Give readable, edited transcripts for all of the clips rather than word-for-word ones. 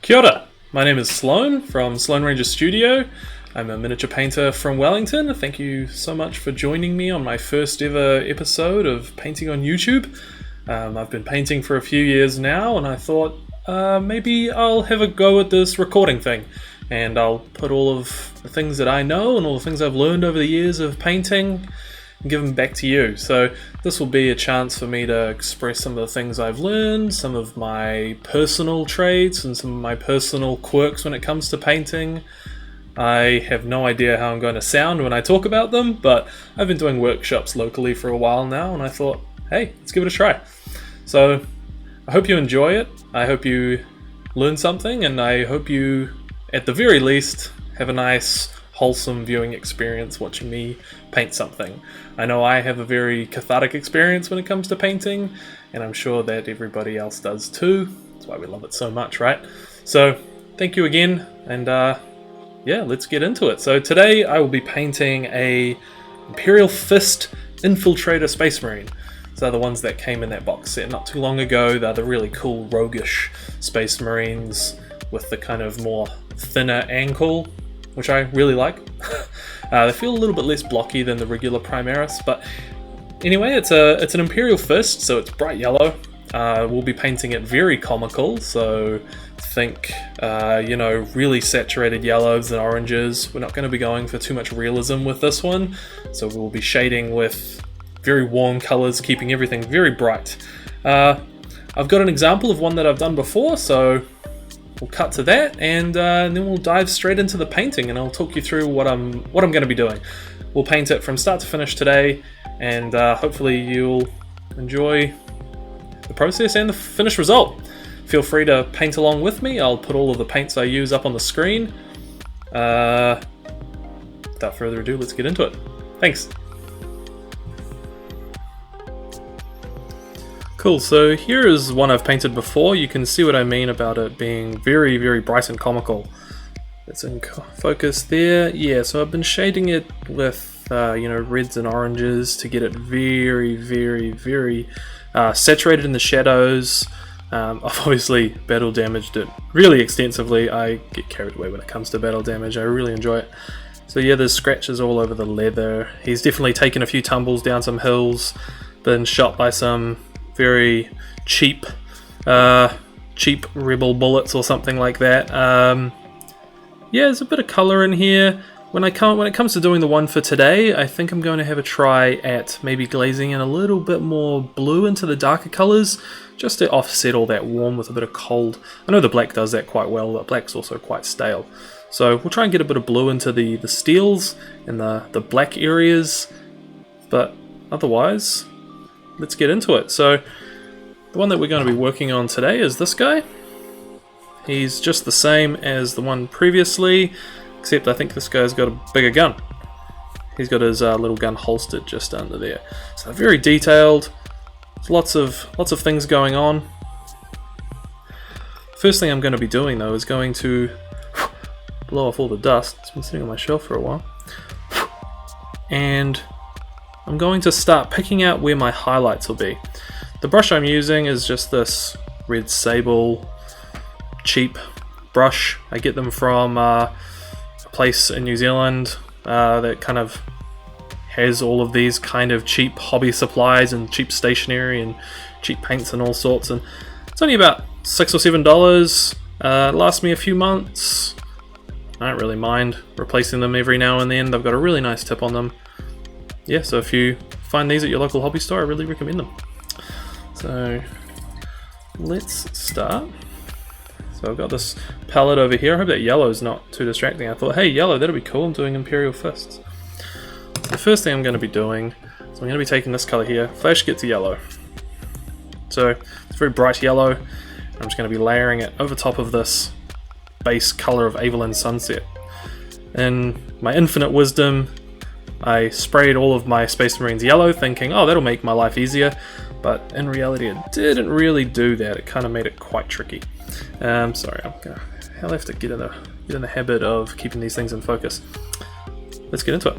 Kia ora. My name is Sloane from Sloane Ranger Studio. I'm a miniature painter from Wellington. Thank you so much for joining me on my first ever episode of painting on YouTube. I've been painting for a few years now, and I thought maybe I'll have a go at this recording thing. And I'll put all of the things that I know and all the things I've learned over the years of painting and give them back to you. So this will be a chance for me to express some of the things I've learned, some of my personal traits and some of my personal quirks when it comes to painting. I have no idea how I'm going to sound when I talk about them, but I've been doing workshops locally for a while now, and I thought, hey, let's give it a try. So I hope you enjoy it. I hope you learn something, and I hope you, at the very least, have a nice, wholesome viewing experience watching me paint something. I know I have a very cathartic experience when it comes to painting, and I'm sure that everybody else does too. That's why we love it so much, right? So thank you again, and yeah, let's get into it. So today I will be painting a Imperial Fist Infiltrator Space Marine. These are the ones that came in that box set not too long ago. They're the really cool roguish Space Marines with the kind of more thinner ankle, which I really like. They feel a little bit less blocky than the regular Primaris, but anyway, it's an Imperial Fist, so it's bright yellow. We'll be painting it very comical, so think, really saturated yellows and oranges. We're not going to be going for too much realism with this one, so we'll be shading with very warm colors, keeping everything very bright. I've got an example of one that I've done before, so we'll cut to that, and then we'll dive straight into the painting, and I'll talk you through what I'm going to be doing. We'll paint it from start to finish today, and hopefully you'll enjoy the process and the finished result. Feel free to paint along with me. I'll put all of the paints I use up on the screen. Without further ado, let's get into it. Thanks. Cool, so here is one I've painted before. You can see what I mean about it being very, very bright and comical. It's in focus there. Yeah, so I've been shading it with, reds and oranges to get it very, very, very saturated in the shadows. I've obviously battle damaged it really extensively. I get carried away when it comes to battle damage. I really enjoy it. So yeah, there's scratches all over the leather. He's definitely taken a few tumbles down some hills, been shot by some very cheap rebel bullets or something like that. Yeah, there's a bit of color in here. When it comes to doing the one for today, I think I'm going to have a try at maybe glazing in a little bit more blue into the darker colors, just to offset all that warm with a bit of cold. I know the black does that quite well, but black's also quite stale. So we'll try and get a bit of blue into the steels and the black areas, but otherwise, let's get into it. So the one that we're going to be working on today is this guy. He's just the same as the one previously, except I think this guy's got a bigger gun. He's got his little gun holstered just under there. So very detailed. There's lots of things going on. First thing I'm going to be doing though is going to blow off all the dust. It's been sitting on my shelf for a while. And I'm going to start picking out where my highlights will be. The brush I'm using is just this red sable cheap brush. I get them from a place in New Zealand that kind of has all of these kind of cheap hobby supplies and cheap stationery and cheap paints and all sorts, and it's only about $6 or $7. It lasts me a few months. I don't really mind replacing them every now and then. They've got a really nice tip on them. Yeah, so if you find these at your local hobby store, I really recommend them. So let's start. So I've got this palette over here. I hope that yellow is not too distracting. I thought, hey, yellow, that'll be cool. I'm doing Imperial Fists. The first thing I'm going to be doing is I'm going to be taking this color here, Flash Gets Yellow. So it's very bright yellow. I'm just going to be layering it over top of this base color of Avalon Sunset. In my infinite wisdom, I sprayed all of my Space Marines yellow, thinking, oh, that'll make my life easier. But in reality, it didn't really do that. It kind of made it quite tricky. Sorry, I'll have to get in the habit of keeping these things in focus. Let's get into it.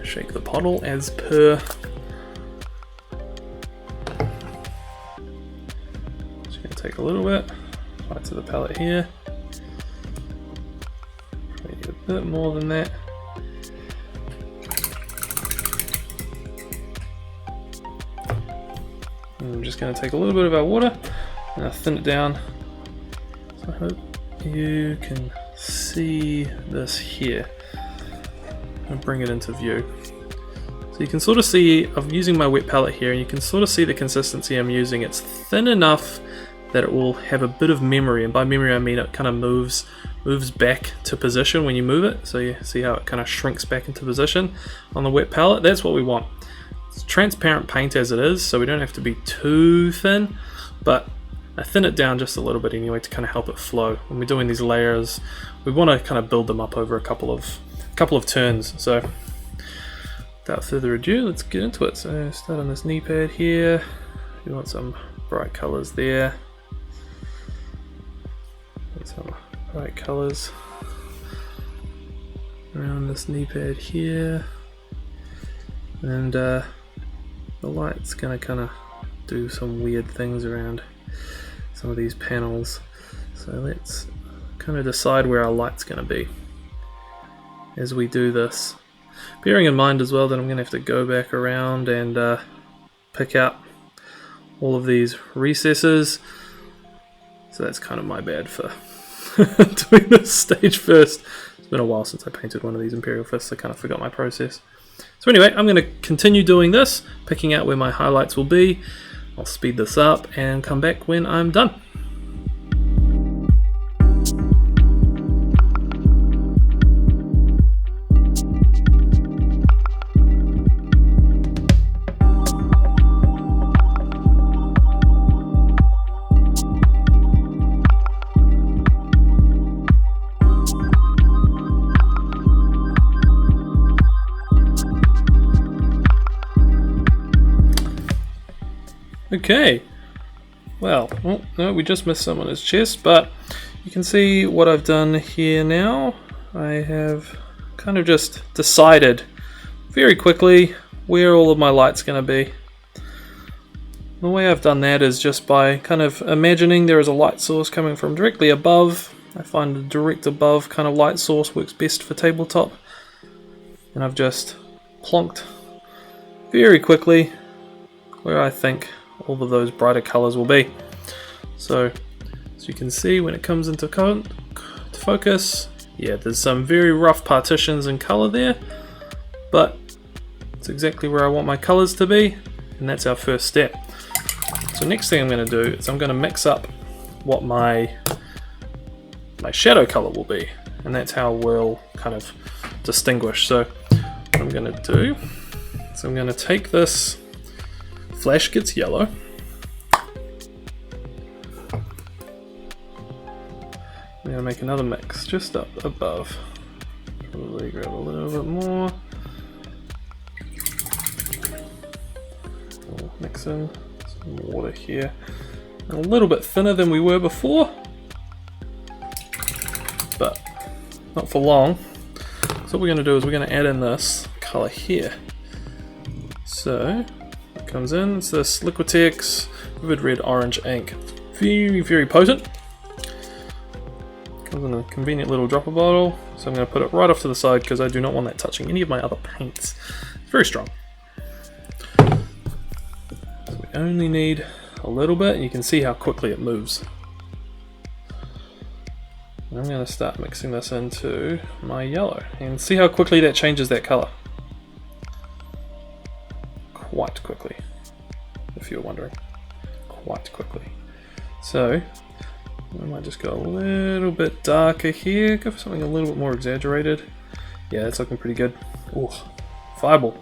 Shake the bottle as per. Just gonna take a little bit. apply to the palette here. Maybe a bit more than that. And I'm just going to take a little bit of our water and I'll thin it down. So I hope you can see this here. And bring it into view. So you can sort of see, I'm using my wet palette here, and you can sort of see the consistency I'm using. It's thin enough that it will have a bit of memory, and by memory I mean it kind of moves back to position when you move it. So you see how it kind of shrinks back into position on the wet palette. That's what we want. It's transparent paint as it is, so we don't have to be too thin, but I thin it down just a little bit anyway to kind of help it flow. When we're doing these layers, we want to kind of build them up over a couple of turns. So without further ado, let's get into it. So start on this knee pad here. You want some bright colors there. And some bright colors around this knee pad here. And the light's gonna kind of do some weird things around some of these panels. So let's kind of decide where our light's gonna be as we do this. Bearing in mind as well that I'm going to have to go back around and pick out all of these recesses. So that's kind of my bad for doing this stage first. It's been a while since I painted one of these Imperial Fists, I kind of forgot my process. So anyway, I'm going to continue doing this, picking out where my highlights will be. I'll speed this up and come back when I'm done. Okay, well, oh, no, we just missed some on his chest, but you can see what I've done here now. I have kind of just decided very quickly where all of my light's going to be. The way I've done that is just by kind of imagining there is a light source coming from directly above. I find the direct above kind of light source works best for tabletop. And I've just plonked very quickly where I think all of those brighter colors will be. So as you can see, when it comes into focus, yeah, there's some very rough partitions in color there, but it's exactly where I want my colors to be, and that's our first step. So next thing I'm going to do is I'm going to mix up what my shadow color will be, and that's how we'll kind of distinguish. So what I'm going to do is I'm going to take this Flash Gets Yellow, I'm going to make another mix just up above, probably grab a little bit more, we'll mix in some water here, a little bit thinner than we were before, but not for long. So what we're going to do is we're going to add in this color here. So it comes in, it's this Liquitex Vivid Red Orange ink. Very, very potent. Comes in a convenient little dropper bottle, so I'm going to put it right off to the side because I do not want that touching any of my other paints. It's very strong. So we only need a little bit, and you can see how quickly it moves. And I'm going to start mixing this into my yellow, and see how quickly that changes that color. Quite quickly, if you're wondering. Quite quickly. So I might just go a little bit darker here, go for something a little bit more exaggerated. Yeah, it's looking pretty good. Ooh, fireball.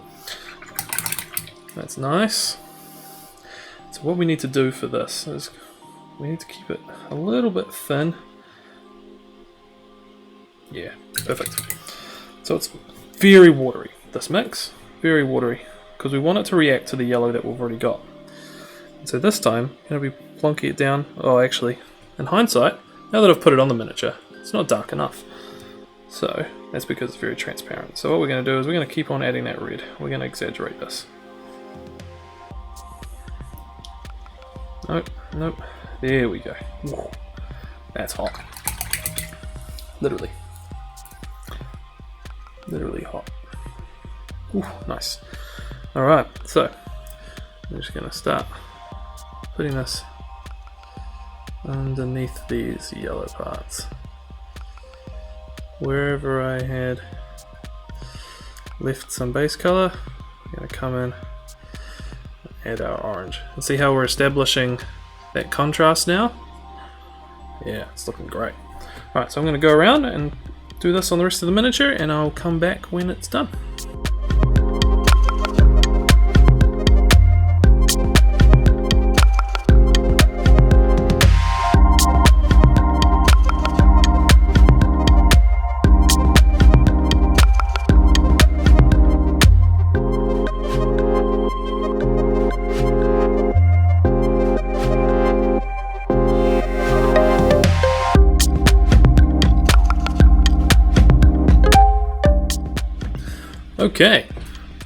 That's nice. So what we need to do for this is we need to keep it a little bit thin. Yeah, perfect. So it's very watery, this mix, very watery, because we want it to react to the yellow that we've already got. And so this time, I'm going to be plonking it down. Oh, actually, in hindsight, now that I've put it on the miniature, it's not dark enough. So that's because it's very transparent. So what we're going to do is we're going to keep on adding that red. We're going to exaggerate this. Nope, nope. There we go. That's hot. Literally. Literally hot. Ooh, nice. Alright, so I'm just going to start putting this underneath these yellow parts. Wherever I had left some base color, I'm going to come in and add our orange. And see how we're establishing that contrast now? Yeah, it's looking great. Alright, so I'm going to go around and do this on the rest of the miniature, and I'll come back when it's done. Okay,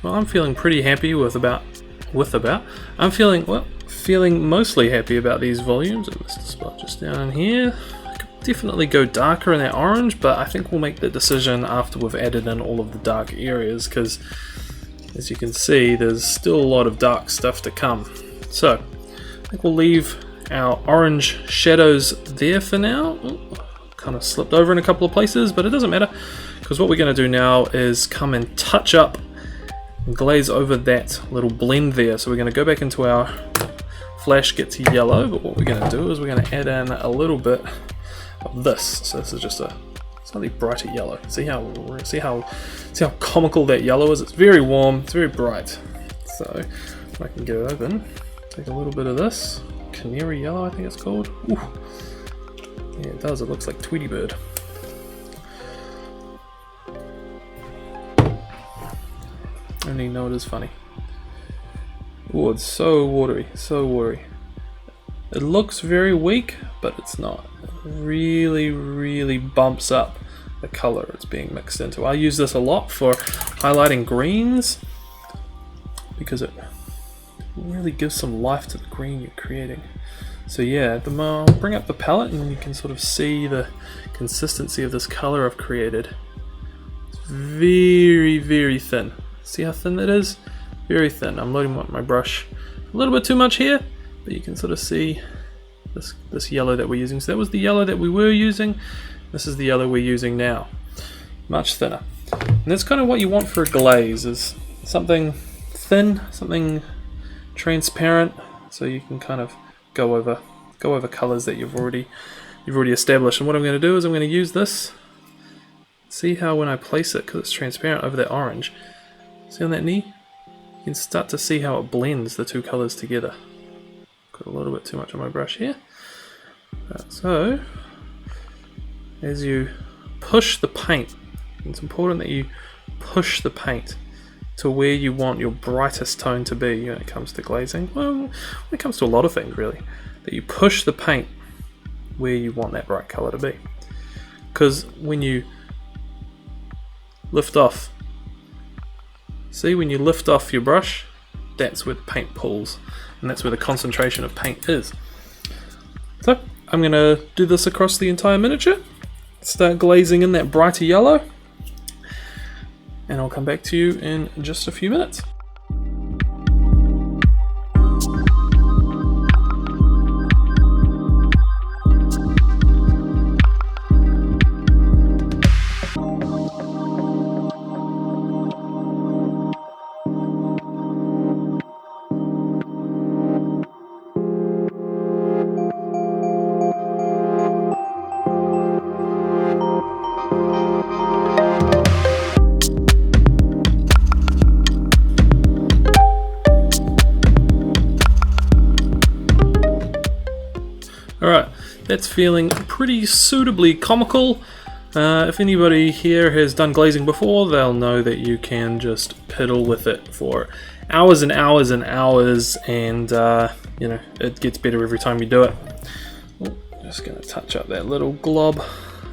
well, I'm feeling pretty happy I'm feeling mostly happy about these volumes. And this spot just down in here, I could definitely go darker in that orange, but I think we'll make the decision after we've added in all of the dark areas, because as you can see, there's still a lot of dark stuff to come. So I think we'll leave our orange shadows there for now. Ooh, kind of slipped over in a couple of places, but it doesn't matter, because what we're going to do now is come and touch up and glaze over that little blend there. So we're going to go back into our flash, get to yellow, but what we're going to do is we're going to add in a little bit of this. So this is just a slightly brighter yellow. See how comical that yellow is? It's very warm, it's very bright. So if I can get it open, take a little bit of this canary yellow, I think it's called. Ooh. Yeah, it does. It looks like Tweety Bird. Only know it is funny. Oh, it's so watery, so watery. It looks very weak, but it's not. It really, really bumps up the color it's being mixed into. I use this a lot for highlighting greens because it really gives some life to the green you're creating. So yeah, I'll bring up the palette and you can sort of see the consistency of this color I've created. It's very, very thin. See how thin that is? Very thin. I'm loading up my brush a little bit too much here, but you can sort of see this yellow that we're using. So that was the yellow that we were using. This is the yellow we're using now. Much thinner. And that's kind of what you want for a glaze, is something thin, something transparent, so you can kind of go over colors that you've already established. And what I'm going to do is I'm going to use this. See how when I place it, because it's transparent, over that orange, see on that knee? You can start to see how it blends the two colors together. Got a little bit too much on my brush here. So as you push the paint, it's important that you push the paint to where you want your brightest tone to be when it comes to glazing. Well, when it comes to a lot of things really, that you push the paint where you want that bright color to be. Because when you lift off, see, when you lift off your brush, that's where the paint pulls, and that's where the concentration of paint is. So I'm going to do this across the entire miniature, start glazing in that brighter yellow, and I'll come back to you in just a few minutes. Alright, that's feeling pretty suitably comical. If anybody here has done glazing before, they'll know that you can just piddle with it for hours and hours and hours, and you know, it gets better every time you do it. Oh, just going to touch up that little glob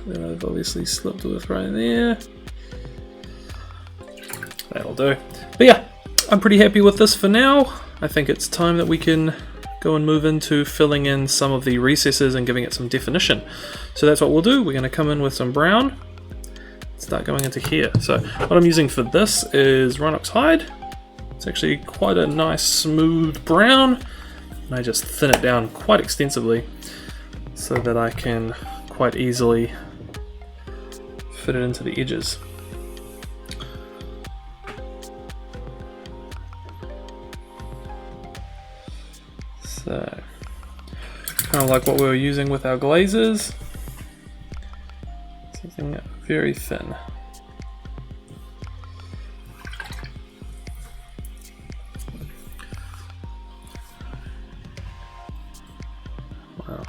that I've obviously slipped with right there. That'll do. But yeah, I'm pretty happy with this for now. I think it's time that we can go and move into filling in some of the recesses and giving it some definition. So that's what we'll do. We're going to come in with some brown, start going into here. So what I'm using for this is Rhinox hide. It's actually quite a nice smooth brown, and I just thin it down quite extensively so that I can quite easily fit it into the edges. So, kind of like what we were using with our glazes, something very thin. Wow,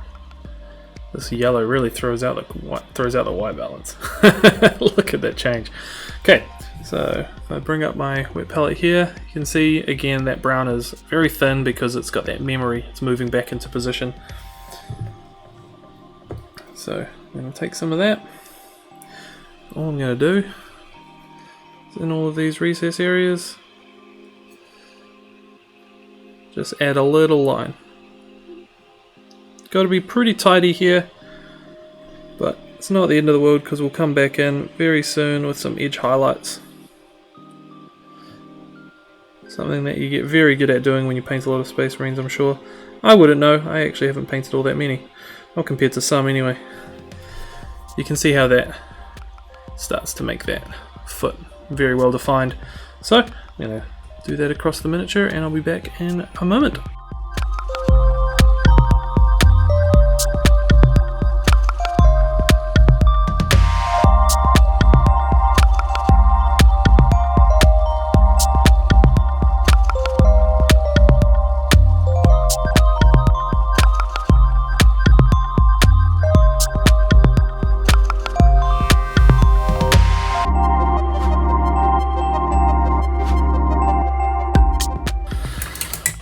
this yellow really throws out the white balance. Look at that change. Okay. So if I bring up my wet palette here, you can see again that brown is very thin because it's got that memory. It's moving back into position. So I'm going to take some of that. All I'm going to do is in all of these recess areas, just add a little line. Got to be pretty tidy here, but it's not the end of the world because we'll come back in very soon with some edge highlights. Something that you get very good at doing when you paint a lot of Space Marines, I'm sure. I wouldn't know, I actually haven't painted all that many. Not compared to some anyway. You can see how that starts to make that foot very well defined. So, I'm going to do that across the miniature and I'll be back in a moment.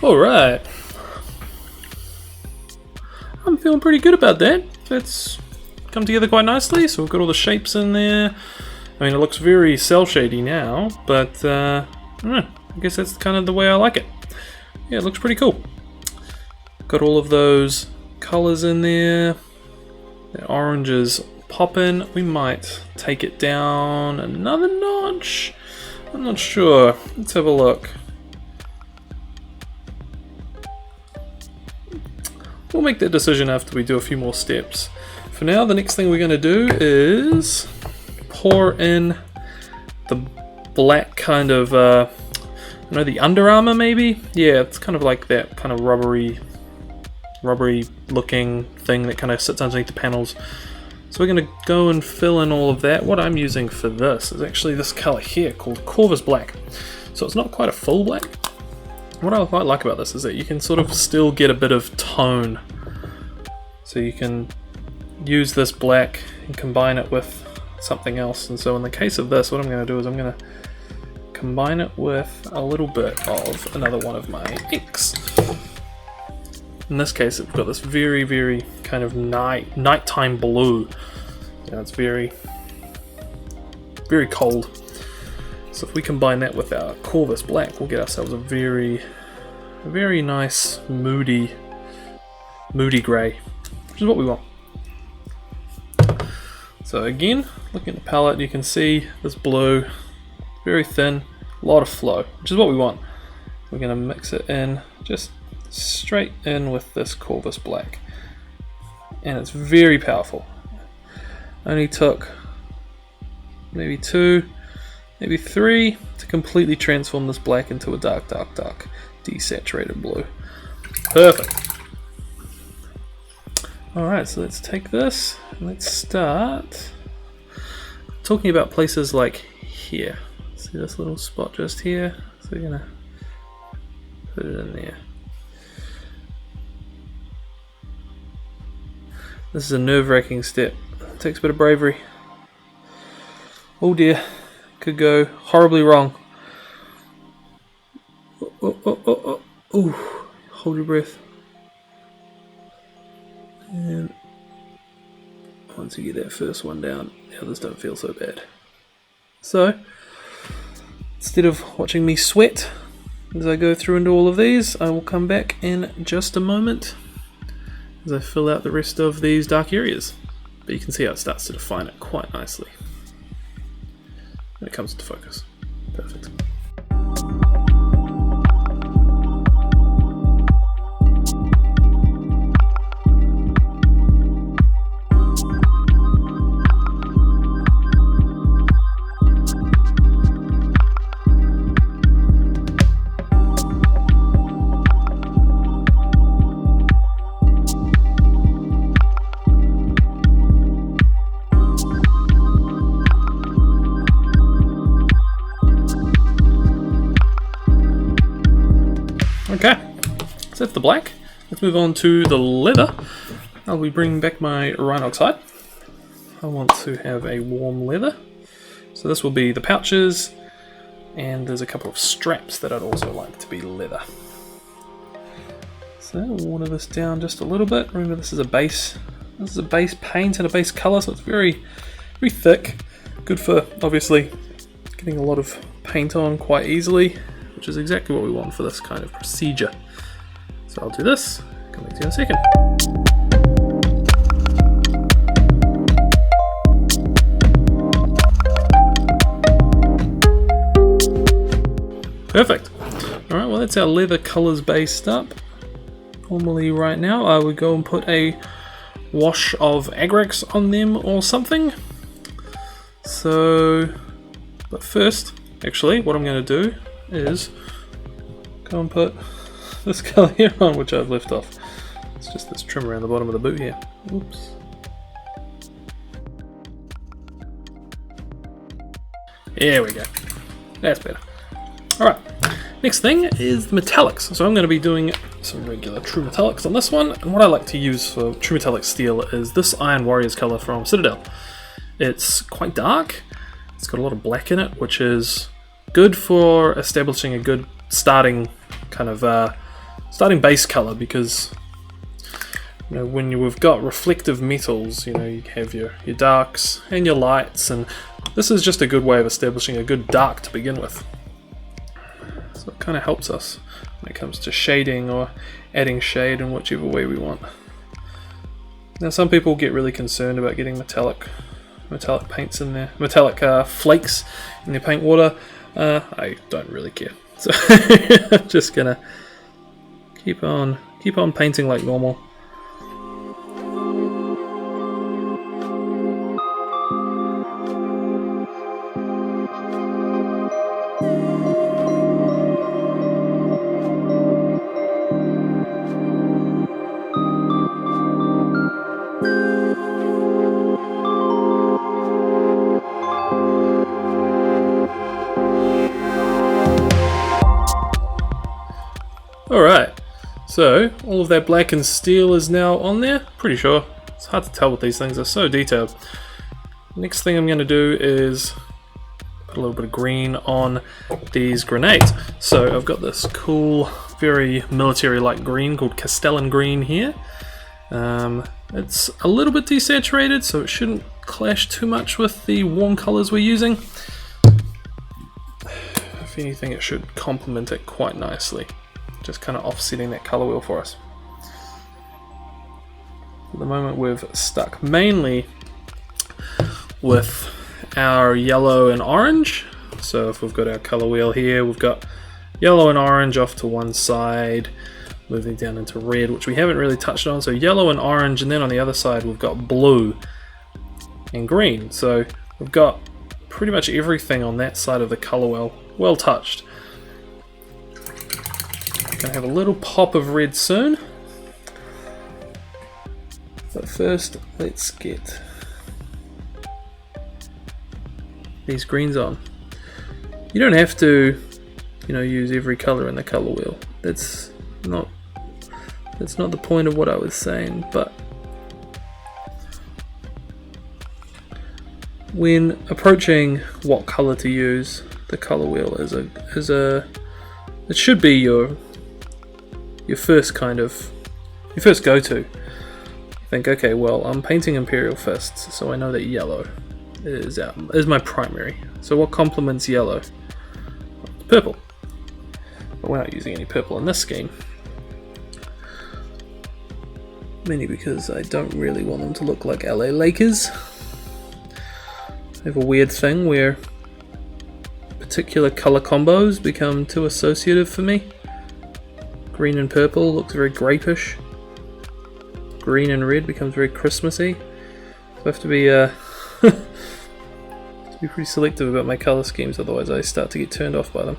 Alright, I'm feeling pretty good about that. It's come together quite nicely, so we've got all the shapes in there. I mean, it looks very cell shady now, but I don't know, I guess that's kind of the way I like it. Yeah, it looks pretty cool. Got all of those colors in there. The orange is popping. We might take it down another notch. I'm not sure. Let's have a look. We'll make that decision after we do a few more steps. For now, the next thing we're going to do is pour in the black kind of, the Under Armour maybe? Yeah, it's kind of like that kind of rubbery looking thing that kind of sits underneath the panels. So we're going to go and fill in all of that. What I'm using for this is actually this color here called Corvus Black. So it's not quite a full black. What I quite like about this is that you can sort of still get a bit of tone. So you can use this black and combine it with something else. And so in the case of this, what I'm going to do is I'm going to combine it with a little bit of another one of my inks. In this case, we've got this very, very kind of nighttime blue. Yeah, it's very, very cold. So if we combine that with our Corvus Black, we'll get ourselves a very nice, moody grey, which is what we want. So again, looking at the palette, you can see this blue, very thin, a lot of flow, which is what we want. We're going to mix it in, just straight in with this Corvus Black. And it's very powerful. Only took maybe 2, maybe 3 to completely transform this black into a dark desaturated blue. Perfect. Alright, so let's take this and let's start talking about places like here. See this little spot just here? So we're gonna put it in there. This is a nerve-wracking step. It takes a bit of bravery. Oh dear. Could go horribly wrong. Oh. Ooh. Hold your breath. And once you get that first one down, the others don't feel so bad. So, instead of watching me sweat, As I go through into all of these, I will come back in just a moment as I fill out the rest of these dark areas. But you can see how it starts to define it quite nicely when it comes into focus. Perfect. Okay, so that's the black. Let's move on to the leather. I'll be bringing back my Rhinox hide. I want to have a warm leather. So this will be the pouches, and there's a couple of straps that I'd also like to be leather. So I'll water this down just a little bit. Remember, this is a base. This is a base paint and a base color, so it's very, very thick. Good for obviously getting a lot of paint on quite easily, which is exactly what we want for this kind of procedure. So I'll do this, come back to you in a second. Perfect. Alright, well that's our leather colors based up. Normally right now I would go and put a wash of Agrax on them or something. So, but first, actually, what I'm going to do is go and put this color here on, which I've left off. It's just this trim around the bottom of the boot here. Oops. There we go. That's better. Alright, next thing is the metallics. So I'm going to be doing some regular true metallics on this one. And what I like to use for true metallic steel is this Iron Warriors color from Citadel. It's quite dark. It's got a lot of black in it, which is good for establishing a good starting kind of starting base color, because you know, when you've got reflective metals, you know, you have your darks and your lights, and this is just a good way of establishing a good dark to begin with. So it kind of helps us when it comes to shading or adding shade in whichever way we want. Now some people get really concerned about getting metallic paints in there, metallic flakes in their paint water. I don't really care, so I'm just gonna keep on painting like normal. Alright, so all of that black and steel is now on there, pretty sure. It's hard to tell with these things, they're so detailed. Next thing I'm going to do is put a little bit of green on these grenades. So I've got this cool, very military-like green called Castellan green here. It's a little bit desaturated, so it shouldn't clash too much with the warm colors we're using. If anything, it should complement it quite nicely. Just kind of offsetting that color wheel for us. At the moment we've stuck mainly with our yellow and orange. So if we've got our color wheel here, we've got yellow and orange off to one side, moving down into red, which we haven't really touched on. So yellow and orange, and then on the other side we've got blue and green. So we've got pretty much everything on that side of the color wheel well touched. Gonna have a little pop of red soon, but first let's get these greens on. You don't have to, you know, use every color in the color wheel. That's not the point of what I was saying. But when approaching what color to use, the color wheel it should be your first go-to. Think, okay, well, I'm painting Imperial Fists, so I know that yellow is my primary. So what complements yellow? Purple. but we're not using any purple in this scheme. Mainly because I don't really want them to look like LA Lakers. I have a weird thing where particular colour combos become too associative for me. Green and purple looks very grapish. Green and red becomes very Christmassy. So I have to be pretty selective about my colour schemes, otherwise I start to get turned off by them.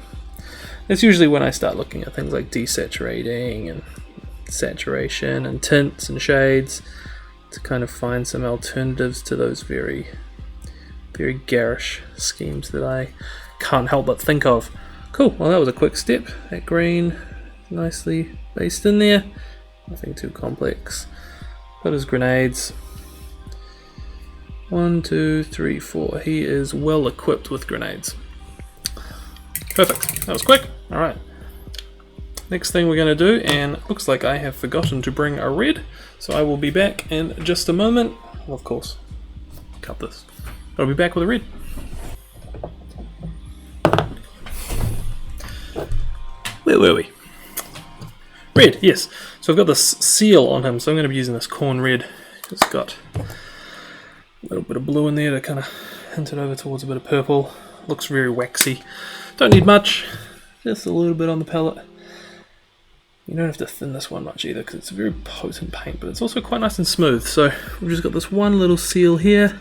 It's usually when I start looking at things like desaturating and saturation and tints and shades to kind of find some alternatives to those very, very garish schemes that I can't help but think of. Cool, well that was a quick step. That green nicely based in there, nothing too complex. Got his grenades. 1, 2, 3, 4. He is well equipped with grenades. Perfect, that was quick. Alright. Next thing we're going to do, and it looks like I have forgotten to bring a red, so I will be back in just a moment. Well, of course, cut this. I'll be back with a red. Where were we? Red, yes. So I've got this seal on him, so I'm going to be using this corn red. It's got a little bit of blue in there to kind of hint it over towards a bit of purple. Looks very waxy. Don't need much, just a little bit on the palette. You don't have to thin this one much either because it's a very potent paint, but it's also quite nice and smooth. So we've just got this one little seal here.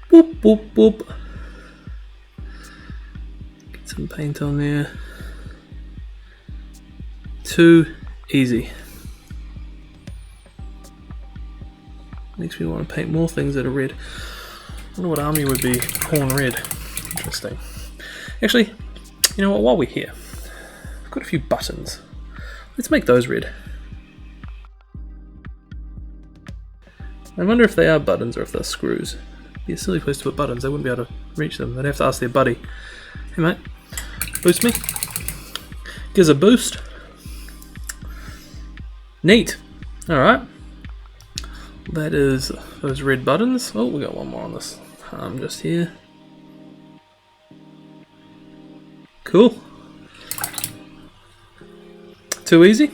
Boop, boop, boop. Get some paint on there. Too easy. Makes me want to paint more things that are red. I wonder what army would be corn red. Interesting. Actually, you know what, while we're here, I've got a few buttons. Let's make those red. I wonder if they are buttons or if they're screws. It'd be a silly place to put buttons, they wouldn't be able to reach them. They'd have to ask their buddy. Hey mate, boost me. Gives a boost. Neat. Alright. That is those red buttons. Oh, we got one more on this arm just here. Cool. Too easy.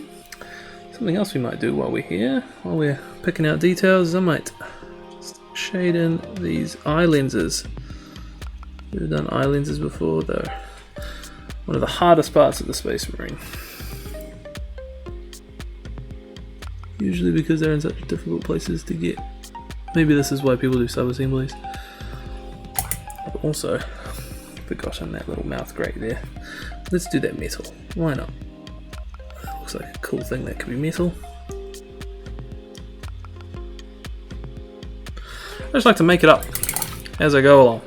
Something else we might do while we're here, while we're picking out details, I might just shade in these eye lenses. We've done eye lenses before, though. One of the hardest parts of the Space Marine. Usually because they're in such difficult places to get. Maybe this is why people do sub-assemblies. I've also forgotten that little mouth grate there. Let's do that metal. Why not? That looks like a cool thing that could be metal. I just like to make it up as I go along.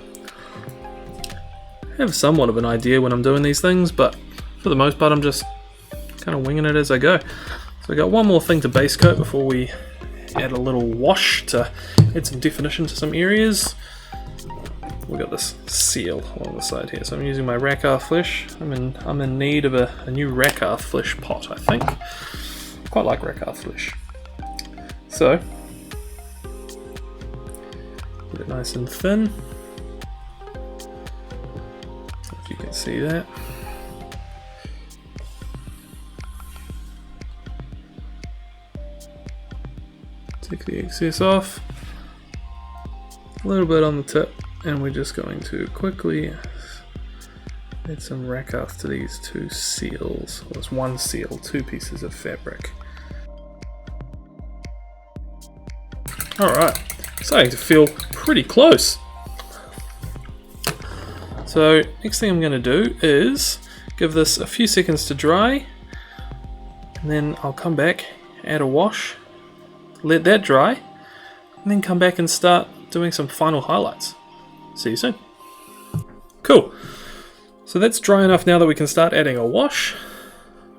I have somewhat of an idea when I'm doing these things, but for the most part I'm just kind of winging it as I go. So I got one more thing to base coat before we add a little wash to add some definition to some areas. We got this seal along the side here, so I'm using my Rakarth flesh. I'm in need of a new Rakarth flesh pot, I think. Quite like Rakarth flesh. So get it nice and thin. If you can see that. Take the excess off. A little bit on the tip. And we're just going to quickly add some Rakarth to these two seals. Well, it's one seal, two pieces of fabric. Alright, starting to feel pretty close. So next thing I'm going to do is give this a few seconds to dry, and then I'll come back, add a wash, let that dry, and then come back and start doing some final highlights. See you soon. Cool. So that's dry enough now that we can start adding a wash.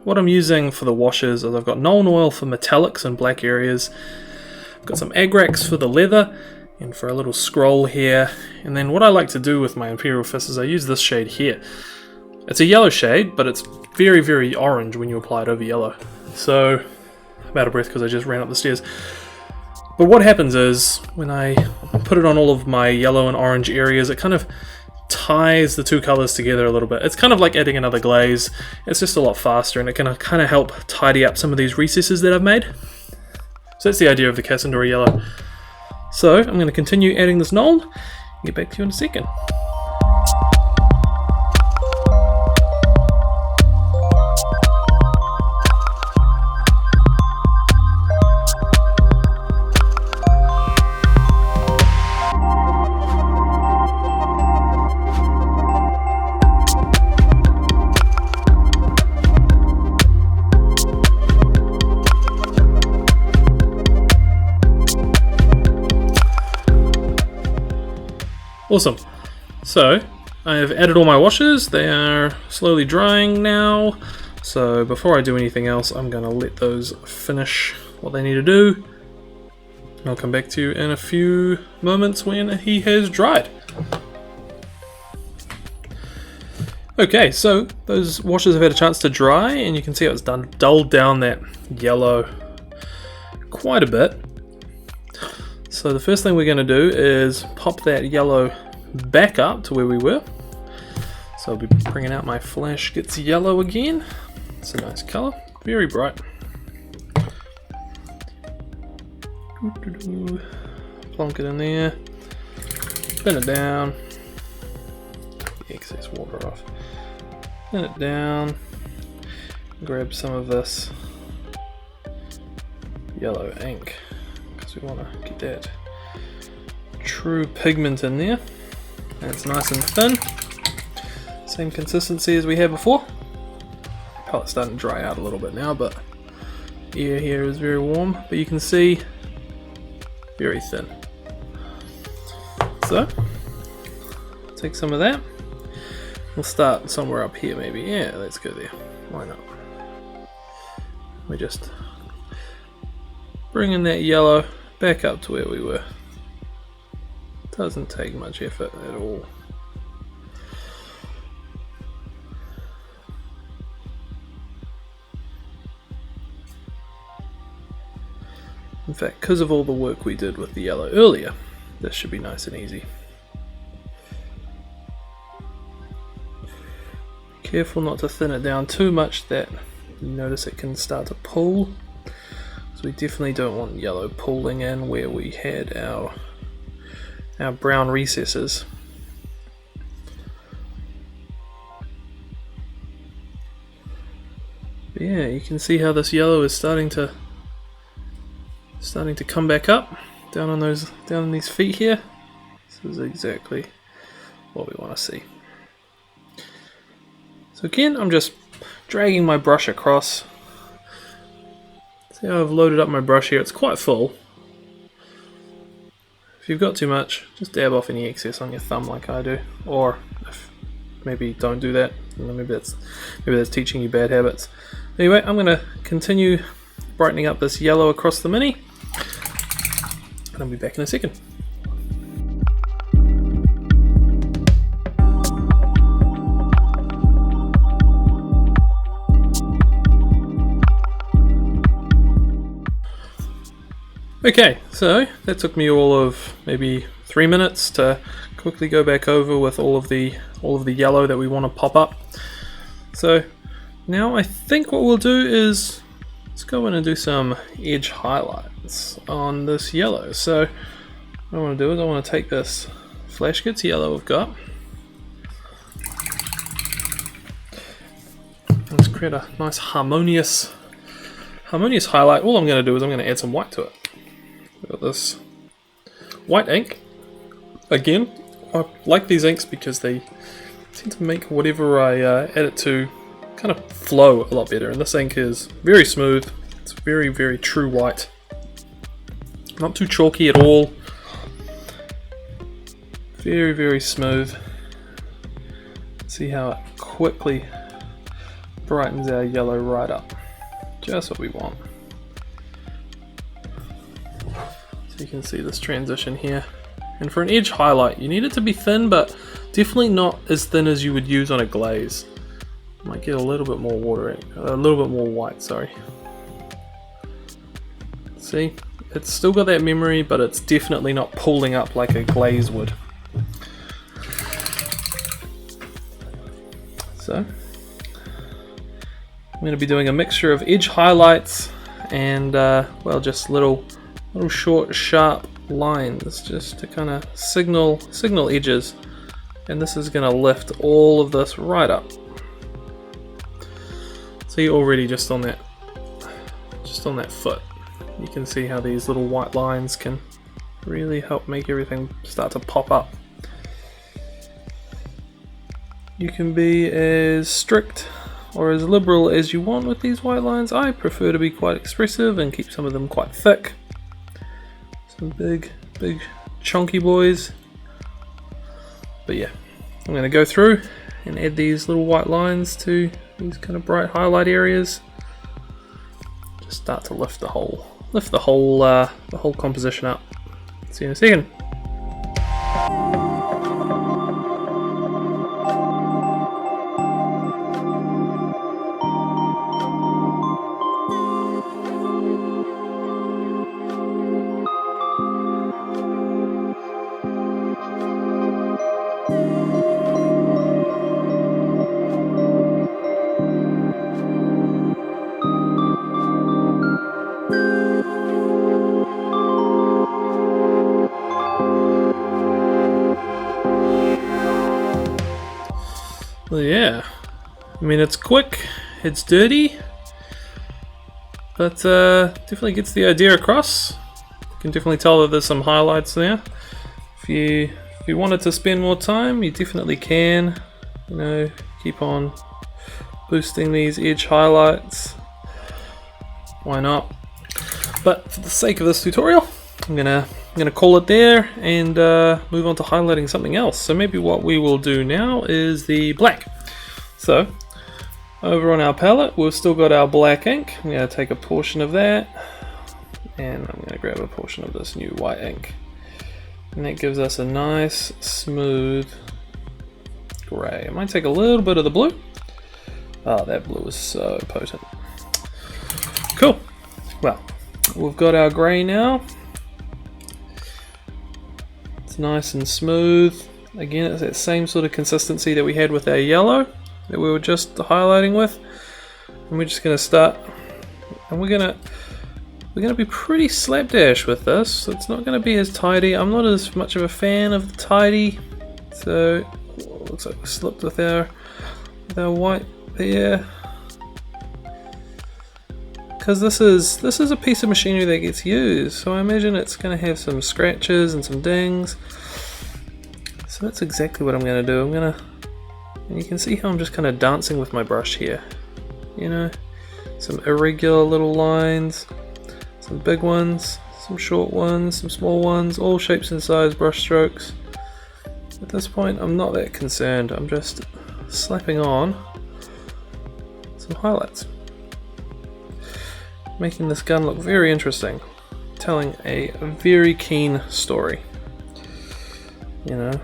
What I'm using for the washes is I've got Nuln Oil for metallics and black areas. I've got some Agrax for the leather and for a little scroll here. And then what I like to do with my Imperial Fist is I use this shade here. It's a yellow shade, but it's very, very orange when you apply it over yellow. So I'm out of breath because I just ran up the stairs. But what happens is, when I put it on all of my yellow and orange areas, it kind of ties the two colors together a little bit. It's kind of like adding another glaze. It's just a lot faster, and it can kind of help tidy up some of these recesses that I've made. So that's the idea of the Cassandra yellow. So I'm going to continue adding this knoll. Get back to you in a second. Awesome. So I have added all my washes. They are slowly drying now. So before I do anything else, I'm going to let those finish what they need to do. And I'll come back to you in a few moments when he has dried. Okay, so those washes have had a chance to dry, and you can see it's dulled down that yellow quite a bit. So the first thing we're going to do is pop that yellow back up to where we were. So I'll be bringing out my Flash Gets Yellow again. It's a nice color, very bright. Plonk it in there, spin it down, get the excess water off, spin it down, grab some of this yellow ink, because we want to get that true pigment in there. And it's nice and thin, same consistency as we had before. Palette's starting to dry out a little bit now, but air here is very warm, but you can see very thin. So take some of that. We'll start somewhere up here maybe. Yeah, let's go there. Why not? We just bringing that yellow back up to where we were. Doesn't take much effort at all. In fact, because of all the work we did with the yellow earlier, this should be nice and easy. Careful not to thin it down too much that you notice it can start to pull. So we definitely don't want yellow pulling in where we had our brown recesses. But yeah, you can see how this yellow is starting to come back up down on these feet here. This is exactly what we want to see. So again, I'm just dragging my brush across. See how I've loaded up my brush here? It's quite full. If you've got too much, just dab off any excess on your thumb like I do, or if maybe don't do that. Maybe that's teaching you bad habits. Anyway, I'm going to continue brightening up this yellow across the mini, and I'll be back in a second. Okay, so that took me all of maybe 3 minutes to quickly go back over with all of the yellow that we want to pop up. So now I think what we'll do is let's go in and do some edge highlights on this yellow. So what I want to do is I want to take this Flash Gets Yellow we've got. Let's create a nice harmonious highlight. All I'm going to do is I'm going to add some white to it. Got this white ink. Again, I like these inks because they tend to make whatever I add it to kind of flow a lot better. And this ink is very smooth. It's very, very true white. Not too chalky at all. Very, very smooth. See how it quickly brightens our yellow right up. Just what we want. So you can see this transition here. And for an edge highlight, you need it to be thin, but definitely not as thin as you would use on a glaze. Might get a little bit more water, a little bit more white, sorry. See, it's still got that memory, but it's definitely not pulling up like a glaze would. So I'm going to be doing a mixture of edge highlights and well, just little short sharp lines just to kind of signal edges, and this is going to lift all of this right up. See, already just on that foot, you can see how these little white lines can really help make everything start to pop up. You can be as strict or as liberal as you want with these white lines. I prefer to be quite expressive and keep some of them quite thick. Some big chunky boys. But yeah, I'm going to go through and add these little white lines to these kind of bright highlight areas. Just start to lift the whole composition up. See you in a second. Well, yeah, I mean, it's quick, it's dirty, but definitely gets the idea across. You can definitely tell that there's some highlights there. If you wanted to spend more time, you definitely can. You know, keep on boosting these edge highlights. Why not? But for the sake of this tutorial, I'm gonna call it there and move on to highlighting something else. So maybe what we will do now is the black. So over on our palette, we've still got our black ink. I'm going to take a portion of that and I'm going to grab a portion of this new white ink, and that gives us a nice smooth grey. I might take a little bit of the blue. Oh, that blue is so potent. Cool. Well, we've got our grey now. It's nice and smooth. Again, it's that same sort of consistency that we had with our yellow that we were just highlighting with. And we're just going to start, and we're going to be pretty slapdash with this. So it's not going to be as tidy. I'm not as much of a fan of the tidy. So it looks like we slipped with our white there. Because this is a piece of machinery that gets used, so I imagine it's going to have some scratches and some dings. So that's exactly what I'm going to do. And you can see how I'm just kind of dancing with my brush here. You know, some irregular little lines, some big ones, some short ones, some small ones, all shapes and size brush strokes. At this point, I'm not that concerned. I'm just slapping on some highlights, making this gun look very interesting, telling a very keen story. You know,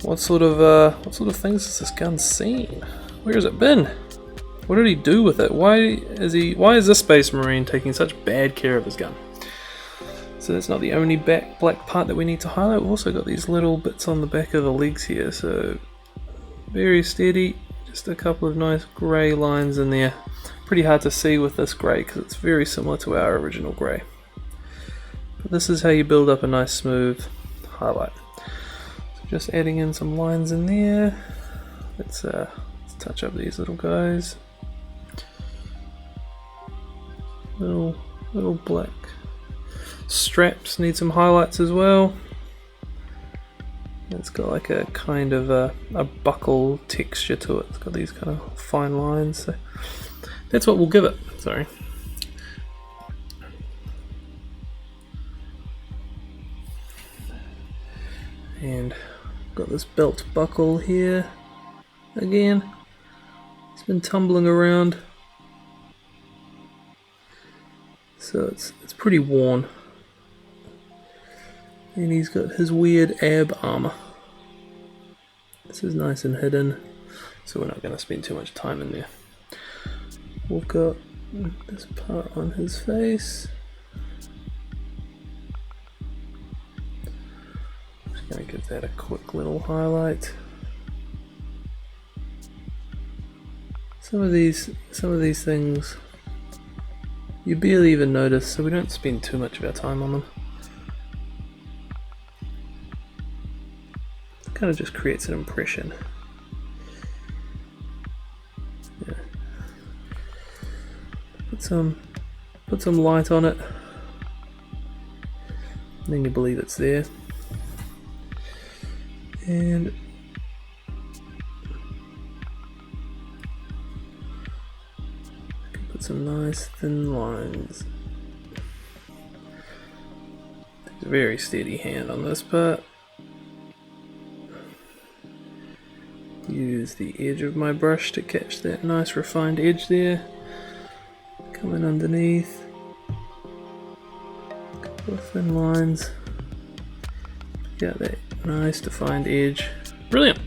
what sort of things has this gun seen? Where has it been? What did he do with it? Why is this Space Marine taking such bad care of his gun? So that's not the only black part that we need to highlight. We've also got these little bits on the back of the legs here, so very steady. Just a couple of nice grey lines in there. Pretty hard to see with this grey because it's very similar to our original grey. But this is how you build up a nice smooth highlight. So just adding in some lines in there. Let's touch up these little guys. Little black straps need some highlights as well. It's got like a kind of a buckle texture to it. It's got these kind of fine lines. So that's what we'll give it. Sorry. And got this belt buckle here. Again, it's been tumbling around, so it's pretty worn. And he's got his weird ab armor. This is nice and hidden, so we're not going to spend too much time in there. We've got this part on his face. Just going to give that a quick little highlight. Some of these things you barely even notice, so we don't spend too much of our time on them. It kind of just creates an impression. Yeah. Put some light on it, and then you believe it's there. And some nice thin lines. Very steady hand on this part. Use the edge of my brush to catch that nice refined edge there. Come in underneath. Couple of thin lines. Got that nice defined edge. Brilliant.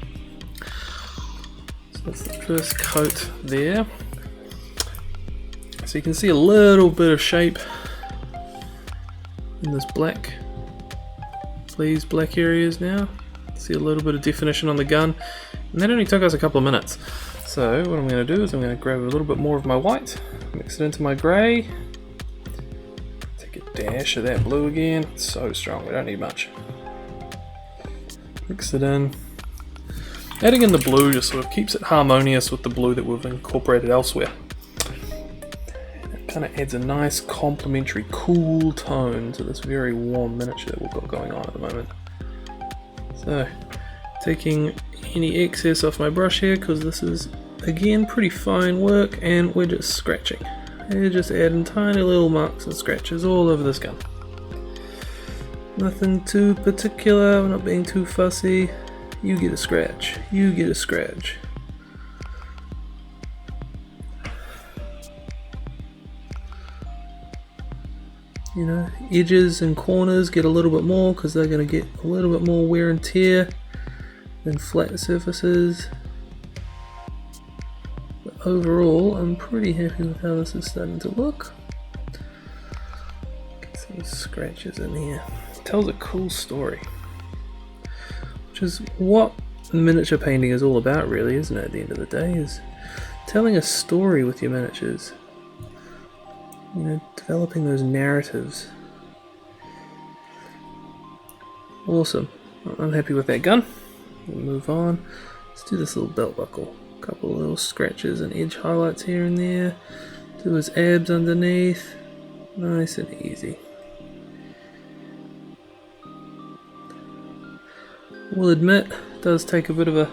So that's the first coat there. So you can see a little bit of shape in this these black areas now. See a little bit of definition on the gun, and that only took us a couple of minutes. So what I'm going to do is I'm going to grab a little bit more of my white, mix it into my grey, take a dash of that blue again. It's so strong, we don't need much. Mix it in. Adding in the blue just sort of keeps it harmonious with the blue that we've incorporated elsewhere. Kind of adds a nice complementary cool tone to this very warm miniature that we've got going on at the moment. So taking any excess off my brush here, because this is again pretty fine work, and we're just scratching. We're just adding tiny little marks and scratches all over this gun. Nothing too particular, we're not being too fussy. You get a scratch, you get a scratch. You know, edges and corners get a little bit more because they're going to get a little bit more wear and tear than flat surfaces. But overall, I'm pretty happy with how this is starting to look. Get some scratches in here. It tells a cool story, which is what miniature painting is all about, really, isn't it? At the end of the day, is telling a story with your miniatures. You know, developing those narratives. Awesome. I'm happy with that gun. We'll move on. Let's do this little belt buckle. A couple of little scratches and edge highlights here and there. Do his abs underneath. Nice and easy. We'll admit, it does take a bit of a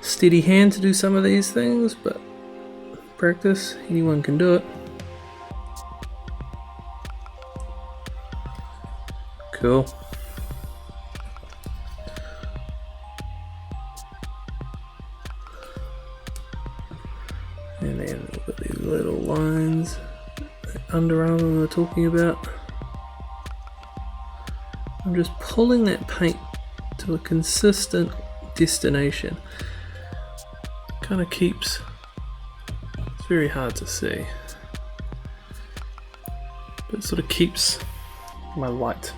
steady hand to do some of these things, but practice, anyone can do it. Cool. And then we've got these little lines, that underarm we were talking about. I'm just pulling that paint to a consistent destination. Kind of keeps, it's very hard to see, but it sort of keeps my light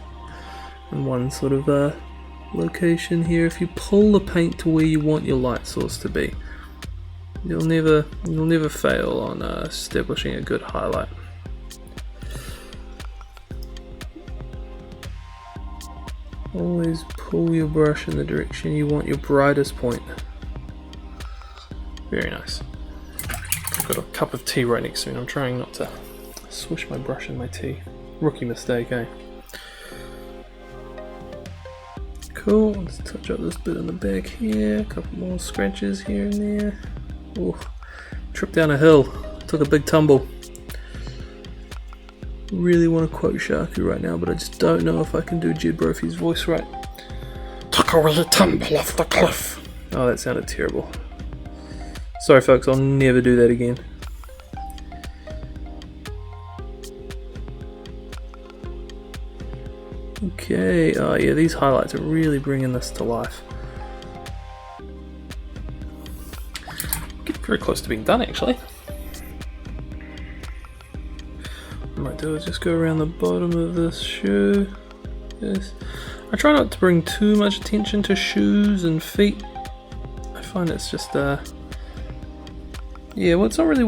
in one sort of location here. If you pull the paint to where you want your light source to be, you'll never fail on establishing a good highlight. Always pull your brush in the direction you want your brightest point. Very nice. I've got a cup of tea right next to me and I'm trying not to swish my brush in my tea. Rookie mistake, eh? Cool, let's touch up this bit on the back here, a couple more scratches here and there. Ooh, tripped down a hill, took a big tumble. Really want to quote Sharky right now, but I just don't know if I can do Jed Brophy's voice right. Took a really tumble off the cliff. Oh, that sounded terrible. Sorry folks, I'll never do that again. Okay, oh yeah, these highlights are really bringing this to life. Getting very close to being done actually. What I might do is just go around the bottom of this shoe. Yes. I try not to bring too much attention to shoes and feet. I find it's just yeah, well, it's not really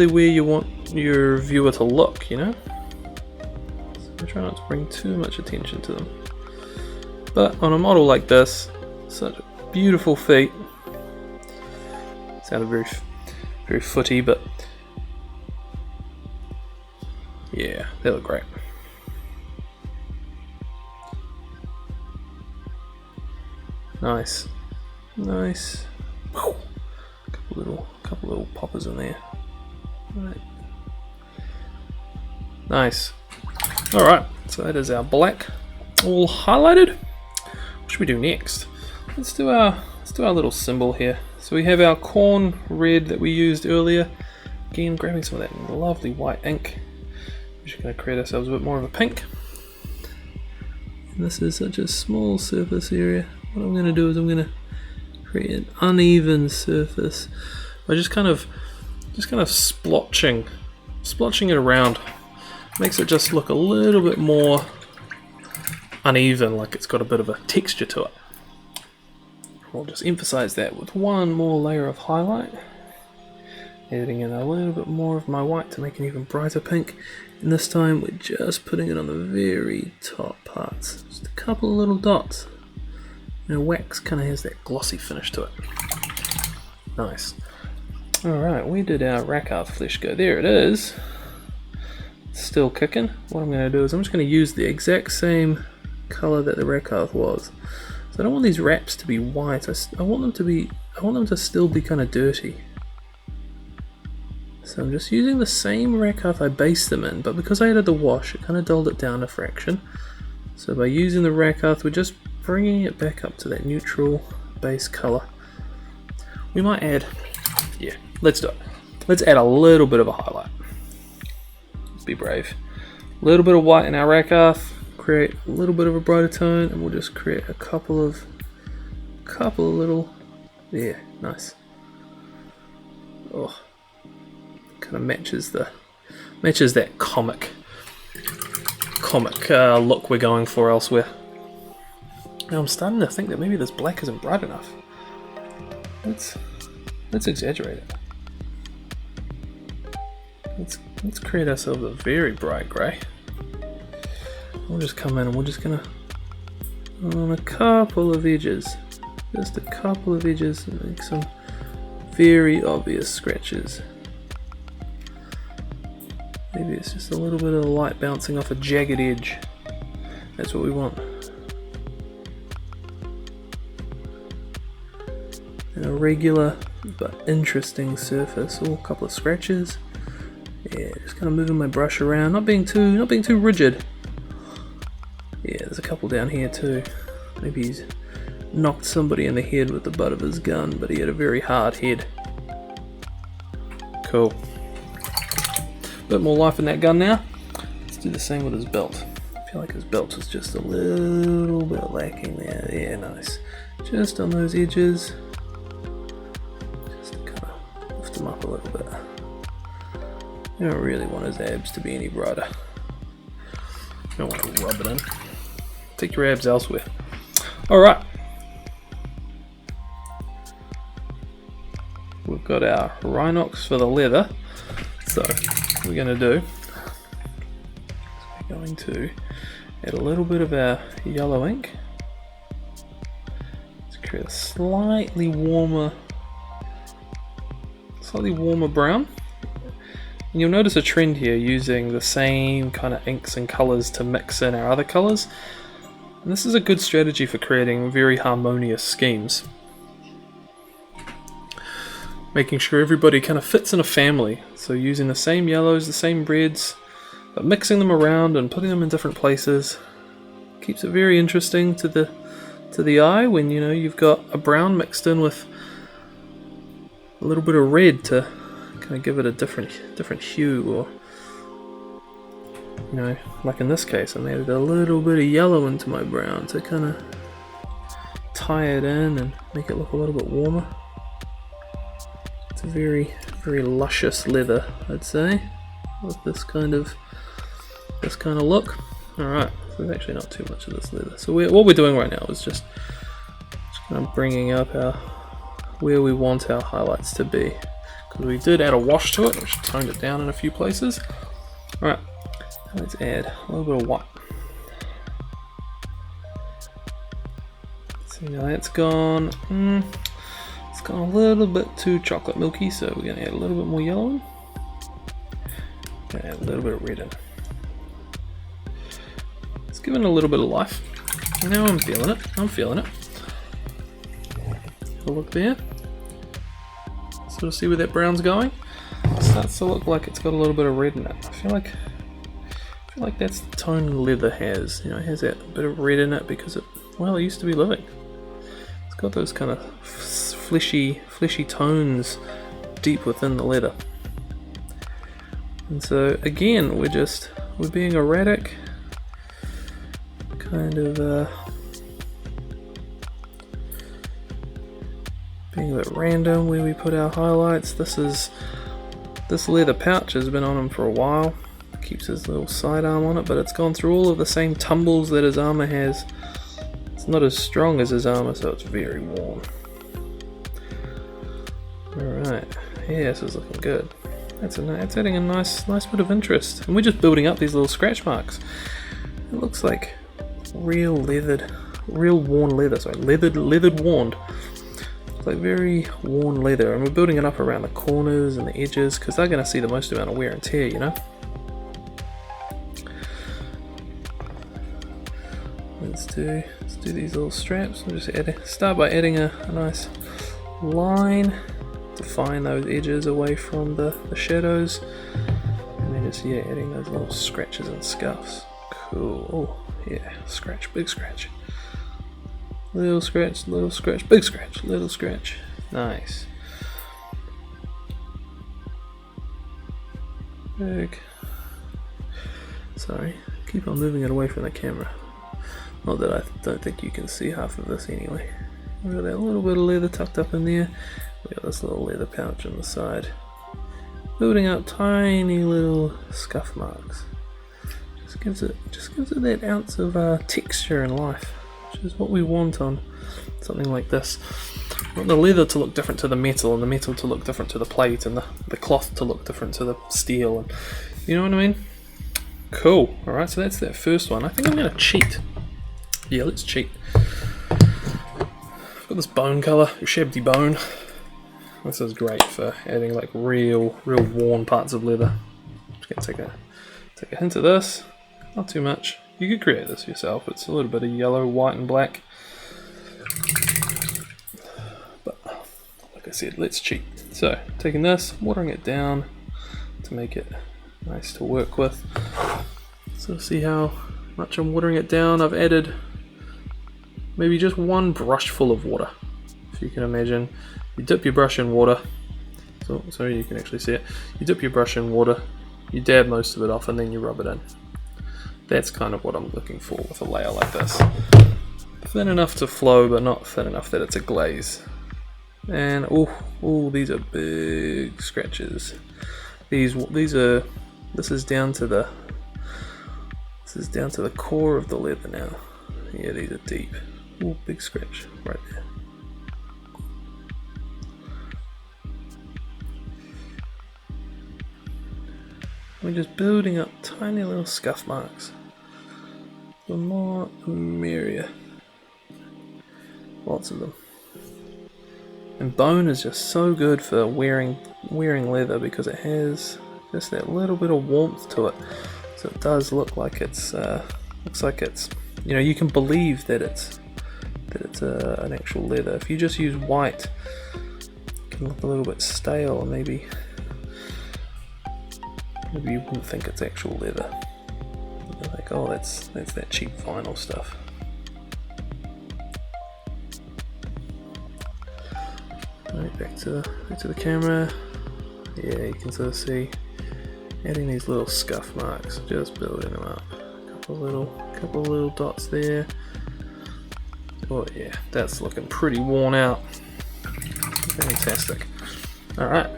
where you want your viewer to look, you know. So I try not to bring too much attention to them. But on a model like this, such beautiful feet. Sounded very, very footy, but yeah, they look great. Nice, nice. Couple little poppers in there. Right. Nice. All right, so that is our black all highlighted. What should we do next? Let's do our little symbol here. So we have our corn red that we used earlier. Again, grabbing some of that lovely white ink. We're just going to create ourselves a bit more of a pink. And this is such a small surface area. What I'm going to do is I'm going to create an uneven surface by just kind of splotching it around. Makes it just look a little bit more uneven, like it's got a bit of a texture to it. We'll just emphasize that with one more layer of highlight, adding in a little bit more of my white to make an even brighter pink, and this time we're just putting it on the very top parts, just a couple of little dots. You know, wax kind of has that glossy finish to it. Nice. Alright, where did our Rakarth flesh go? There it is. Still kicking. What I'm going to do is I'm just going to use the exact same color that the Rakarth was. So I don't want these wraps to be white. I want them to still be kind of dirty. So I'm just using the same Rakarth I based them in, but because I added the wash, it kind of dulled it down a fraction. So by using the Rakarth, we're just bringing it back up to that neutral base color. We might add, yeah, let's do it. Let's add a little bit of a highlight. Let's be brave. A little bit of white in our Rakarth, create a little bit of a brighter tone, and we'll just create a couple of little, yeah, nice. Oh, kind of matches that comic look we're going for elsewhere. Now I'm starting to think that maybe this black isn't bright enough. Let's exaggerate it. Let's create ourselves a very bright grey. We'll just come in and we're just gonna, on a couple of edges, just a couple of edges, and make some very obvious scratches. Maybe it's just a little bit of the light bouncing off a jagged edge. That's what we want. And a regular but interesting surface. Oh, a couple of scratches. Yeah, just kind of moving my brush around, not being too rigid. Yeah, there's a couple down here too. Maybe he's knocked somebody in the head with the butt of his gun, but he had a very hard head. Cool. Bit more life in that gun now. Let's do the same with his belt. I feel like his belt was just a little bit lacking there. Yeah, nice. Just on those edges. Just to kind of lift him up a little bit. You don't really want his abs to be any brighter. You don't want to rub it in. Take your abs elsewhere. Alright. We've got our Rhinox for the leather. So what we're going to do is we're going to add a little bit of our yellow ink. Let's create a slightly warmer brown. And you'll notice a trend here using the same kind of inks and colors to mix in our other colors. And this is a good strategy for creating very harmonious schemes. Making sure everybody kind of fits in a family. So using the same yellows, the same reds, but mixing them around and putting them in different places keeps it very interesting to the eye when you know you've got a brown mixed in with a little bit of red to kind of give it a different hue, or you know, like in this case I added a little bit of yellow into my brown to kind of tie it in and make it look a little bit warmer. It's a very, very luscious leather, I'd say, with this kind of look. Alright, so there's actually not too much of this leather. So what we're doing right now is just kind of bringing up where we want our highlights to be. We did add a wash to it, which toned it down in a few places. Alright, let's add a little bit of white. See, now that's gone. It's gone a little bit too chocolate milky, so we're going to add a little bit more yellow in. Add a little bit of red in. It's given it a little bit of life. Now I'm feeling it. I'm feeling it. Have a look there. Sort of see where that brown's going. It starts to look like it's got a little bit of red in it. I feel like that's the tone leather has. You know, it has that bit of red in it because it used to be living. It's got those kind of fleshy tones deep within the leather. And so again, we're being erratic, kind of being a bit random where we put our highlights. This leather pouch has been on him for a while. Keeps his little sidearm on it, but it's gone through all of the same tumbles that his armor has. It's not as strong as his armor, so it's very worn. Alright, yeah, this is looking good. It's adding a nice bit of interest. And we're just building up these little scratch marks. It looks like real worn leather. Sorry, leathered worn. It's like very worn leather, and we're building it up around the corners and the edges because they're going to see the most amount of wear and tear, you know. Let's do these little straps. We'll just start by adding a nice line. Define those edges away from the shadows, and then just adding those little scratches and scuffs. Cool. Oh yeah, scratch, big scratch, little scratch, big scratch, little scratch. Nice. Big. Sorry, keep on moving it away from the camera. Not that I don't think you can see half of this anyway. We've got that little bit of leather tucked up in there. We got this little leather pouch on the side. Building up tiny little scuff marks. Just gives it that ounce of texture and life, which is what we want on something like this. We want the leather to look different to the metal, and the metal to look different to the plate, and the cloth to look different to the steel, and you know what I mean? Cool. Alright, so that's that first one. I think I'm going to cheat. Yeah, let's cheat. I've got this bone colour, Shabby Bone. This is great for adding like real worn parts of leather. Just gonna take a hint of this, not too much. You could create this yourself. It's a little bit of yellow, white, and black. But like I said, let's cheat. So taking this, watering it down to make it nice to work with. So see how much I'm watering it down. I've added maybe just one brush full of water, if you can imagine. You dip your brush in water, so you can actually see it. You dip your brush in water, you dab most of it off, and then you rub it in. That's kind of what I'm looking for with a layer like this. Thin enough to flow, but not thin enough that it's a glaze. And oh, these are big scratches. This is down to the core of the leather now. Yeah, these are deep. Oh, big scratch right there. We're just building up tiny little scuff marks. The more, the merrier. Lots of them. And bone is just so good for wearing leather because it has just that little bit of warmth to it. So it does look like it's you know, you can believe that it's an actual leather. If you just use white, it can look a little bit stale, and maybe you wouldn't think it's actual leather. You're like, oh, that's that cheap vinyl stuff. Right, back to the camera. Yeah, you can sort of see adding these little scuff marks, just building them up. Couple little dots there. Oh yeah, that's looking pretty worn out. Fantastic. All right.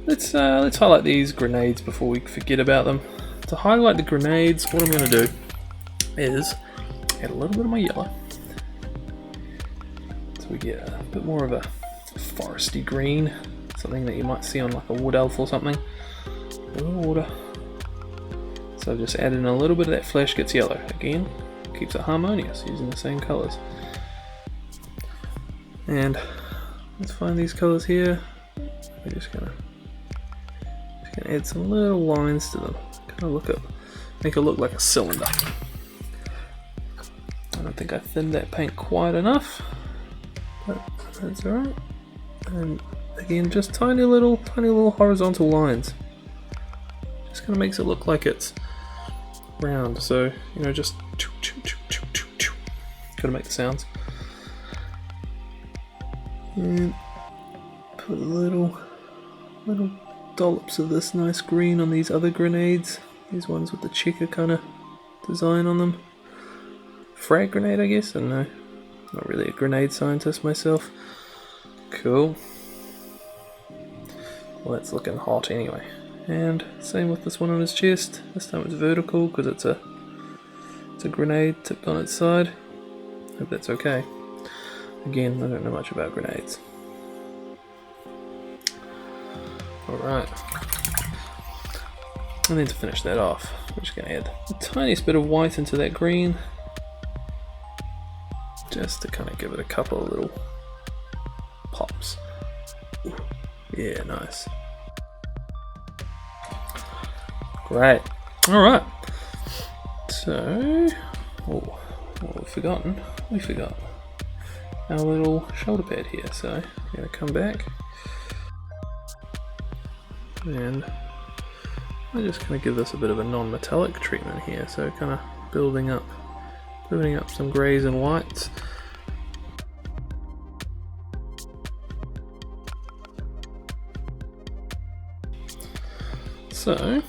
Let's highlight these grenades before we forget about them. To highlight the grenades, what I'm going to do is add a little bit of my yellow, so we get a bit more of a foresty green. something that you might see on like a wood elf or something. A little water. So I've just added in a little bit of that flash gets yellow. Again, keeps it harmonious using the same colours. And let's find these colours here. We're just gonna add some little lines to them. Kind of make it look like a cylinder. I don't think I thinned that paint quite enough, but that's alright. And again, just tiny little horizontal lines. Just kind of makes it look like it's round. So, you know, just gotta make the sounds. And put little dollops of this nice green on these other grenades. These ones with the checker kind of design on them. Frag grenade, I guess? I don't know. Not really a grenade scientist myself. Cool. Well, that's looking hot anyway. And same with this one on his chest. This time it's vertical because it's a grenade tipped on its side. Hope that's okay. Again, I don't know much about grenades. Alright. And then to finish that off, we're just going to add the tiniest bit of white into that green. Just to kind of give it a couple of little pops. Ooh. Yeah, nice. Great. Alright. So, what we've forgotten? We forgot our little shoulder pad here. So, I'm going to come back. And I just kind of give this a bit of a non-metallic treatment here. So, kind of building up some greys and whites. So, I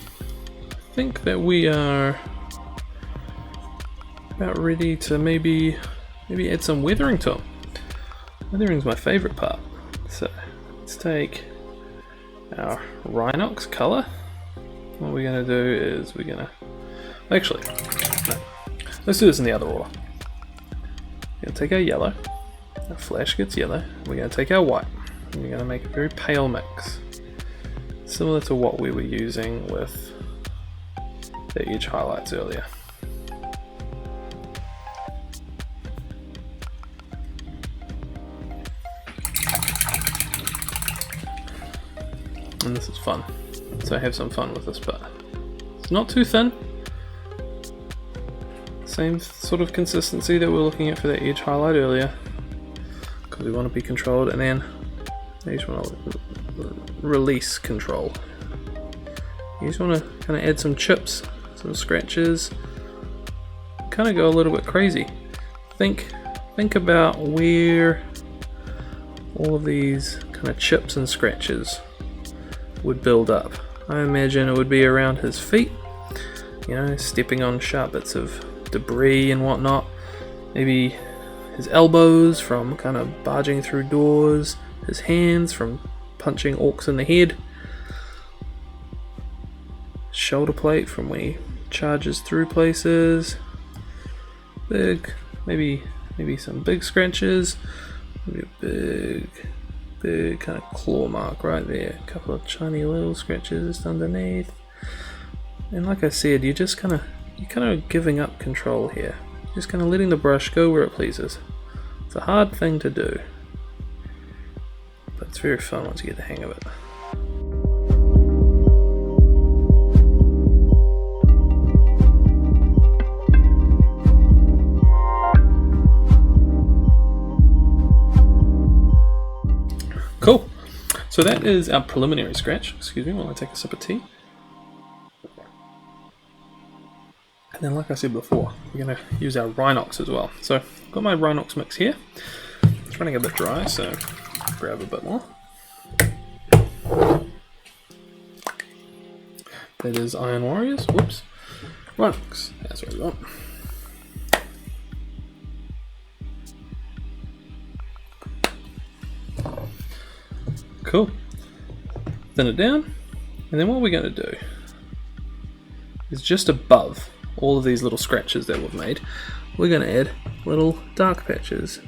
think that we are about ready to maybe add some weathering to them. Weathering's my favourite part. So, let's take our Rhinox colour. What we're going to do is we're going to... Actually, no. Let's do this in the other order. We're going to take our yellow. Our flash gets yellow. We're going to take our white. And we're going to make a very pale mix. Similar to what we were using with the edge highlights earlier. And this is fun. So have some fun with this part. It's not too thin. Same sort of consistency that we're looking at for that edge highlight earlier. Because we want to be controlled, and then you just want to release control. You just want to kind of add some chips, some scratches, kind of go a little bit crazy. Think about where all of these kind of chips and scratches would build up. I imagine it would be around his feet, you know, stepping on sharp bits of debris and whatnot. Maybe his elbows from kind of barging through doors, his hands from punching orcs in the head, shoulder plate from when he charges through places, maybe some big scratches, maybe a big kind of claw mark right there, a couple of tiny little scratches just underneath. And like I said, you're kind of giving up control here, just kind of letting the brush go where it pleases. It's a hard thing to do, but it's very fun once you get the hang of it. Cool. So that is our preliminary scratch. Excuse me while I take a sip of tea. And then, like I said before, we're going to use our Rhinox as well. So I've got my Rhinox mix here. It's running a bit dry, so grab a bit more. That is Iron Warriors. Whoops. Rhinox. That's what we want. Cool. Thin it down. And then what we're going to do is just above all of these little scratches that we've made, we're going to add little dark patches.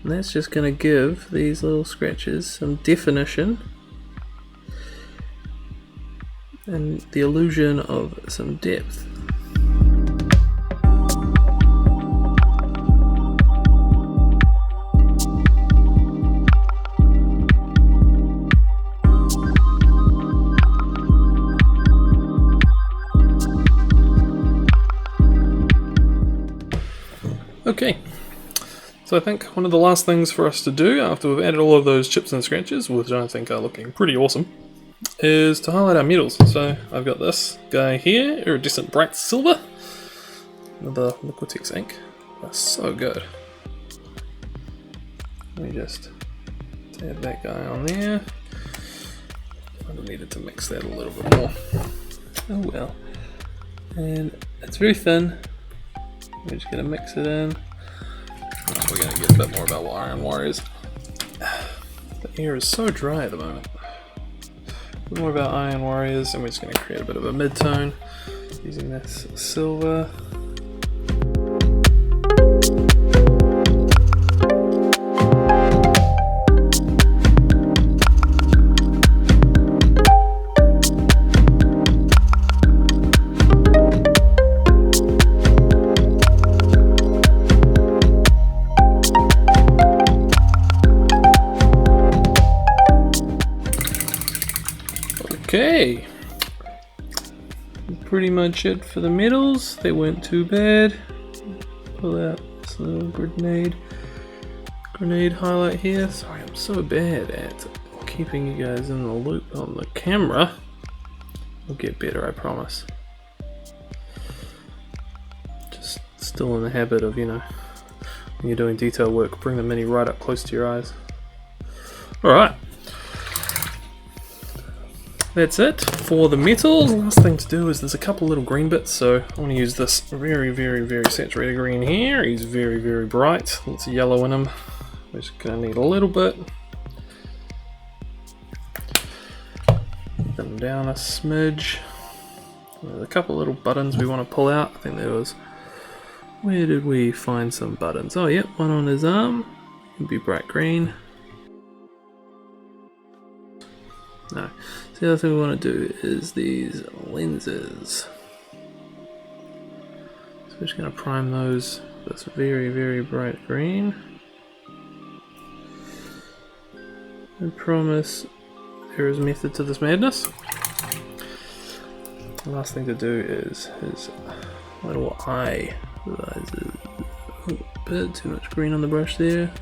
And that's just going to give these little scratches some definition and the illusion of some depth. Okay, so I think one of the last things for us to do after we've added all of those chips and scratches, which I think are looking pretty awesome, is to highlight our metals. So I've got this guy here, iridescent bright silver, with the Liquitex ink. That's so good. Let me just add that guy on there. I needed to mix that a little bit more. Oh well. And it's very thin. We're just going to mix it in. We're going to get a bit more about what Iron Warriors. The air is so dry at the moment. A bit more about Iron Warriors, and we're just going to create a bit of a mid-tone using this silver. Okay, pretty much it for the metals. They weren't too bad. Pull out this little grenade highlight here. Sorry, I'm so bad at keeping you guys in the loop on the camera. We'll get better, I promise. Just still in the habit of, when you're doing detail work, bring the mini right up close to your eyes. Alright. That's it for the metals. Last thing to do is there's a couple little green bits, so I want to use this very, very, very saturated green here. He's very, very bright. Lots of yellow in him. We're just going to need a little bit. Them down a smidge. There's a couple little buttons we want to pull out. I think there was... Where did we find some buttons? Oh, yep, one on his arm. It'd be bright green. No. So the other thing we want to do is these lenses. So we're just going to prime those with this very, very bright green. I promise there is method to this madness. The last thing to do is his little eye. A bit too much green on the brush there.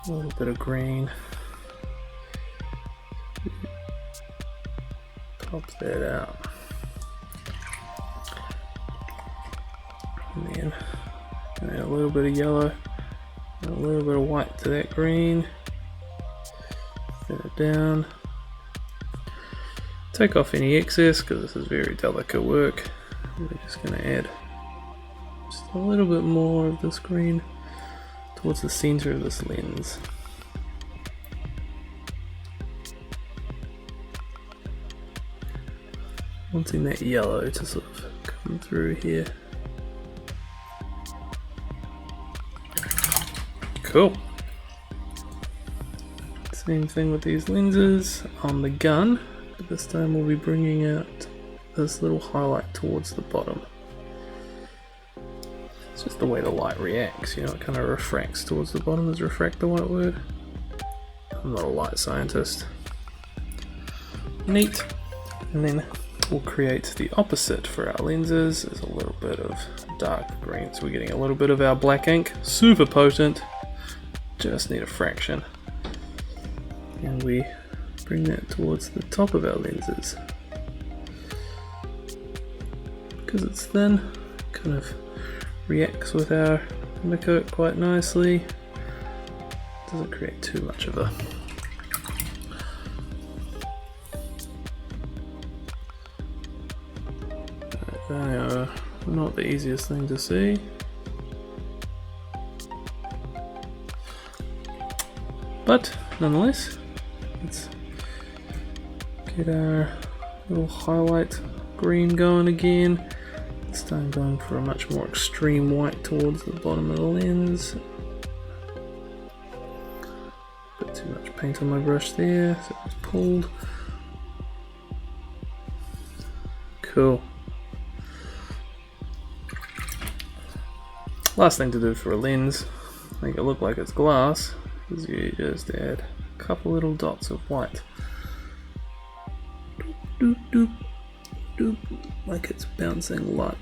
A little bit of green. Pop that out. And then add a little bit of yellow, and a little bit of white to that green. Set it down. Take off any excess because this is very delicate work. We're just going to add just a little bit more of this green towards the center of this lens. Wanting that yellow to sort of come through here. Cool. Same thing with these lenses on the gun, but this time we'll be bringing out this little highlight towards the bottom. It's just the way the light reacts, it kind of refracts towards the bottom. Is refract the right word? I'm not a light scientist. Neat. And then we'll create the opposite for our lenses. There's a little bit of dark green, so we're getting a little bit of our black ink. Super potent. Just need a fraction. And we bring that towards the top of our lenses. Because it's thin, kind of reacts with our undercoat quite nicely. Doesn't create too much of a they are not the easiest thing to see. But nonetheless, let's get our little highlight green going again. This time going for a much more extreme white towards the bottom of the lens. Bit too much paint on my brush there, so it's pulled. Cool. Last thing to do for a lens, make it look like it's glass, is you just add a couple little dots of white. Doop, doop, doop, like it's bouncing light.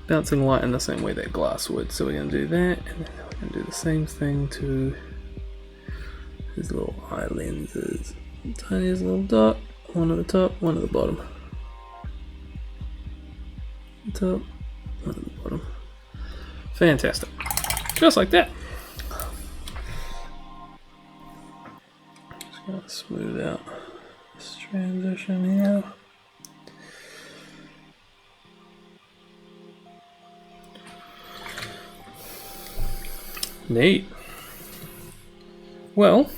Bouncing light in the same way that glass would. So we're going to do that, and then we're going to do the same thing to his little eye lenses. Tiniest little dot, one at the top, one at the bottom. Top, one at the bottom. Fantastic. Just like that. Just going to smooth out this transition here. Neat. Well,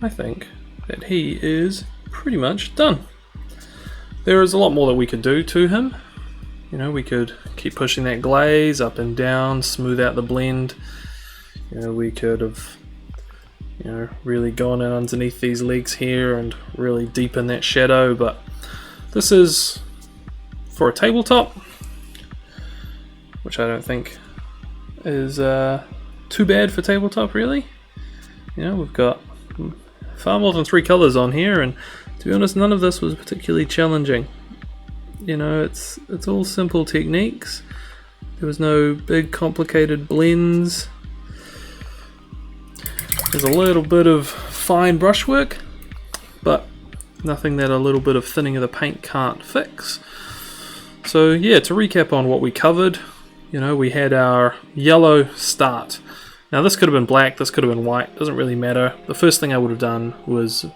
I think that he is pretty much done. There is a lot more that we could do to him. You know, we could keep pushing that glaze up and down, smooth out the blend. You know, we could have, you know, really gone in underneath these legs here and really deepen that shadow, but this is for a tabletop, which I don't think is too bad for tabletop, really. You know, we've got far more than 3 colors on here, and to be honest, none of this was particularly challenging. You know, it's all simple techniques. There was no big complicated blends. There's a little bit of fine brushwork, but nothing that a little bit of thinning of the paint can't fix. So yeah, to recap on what we covered, you know, we had our yellow start. Now this could have been black, this could have been white, doesn't really matter. The first thing I would have done was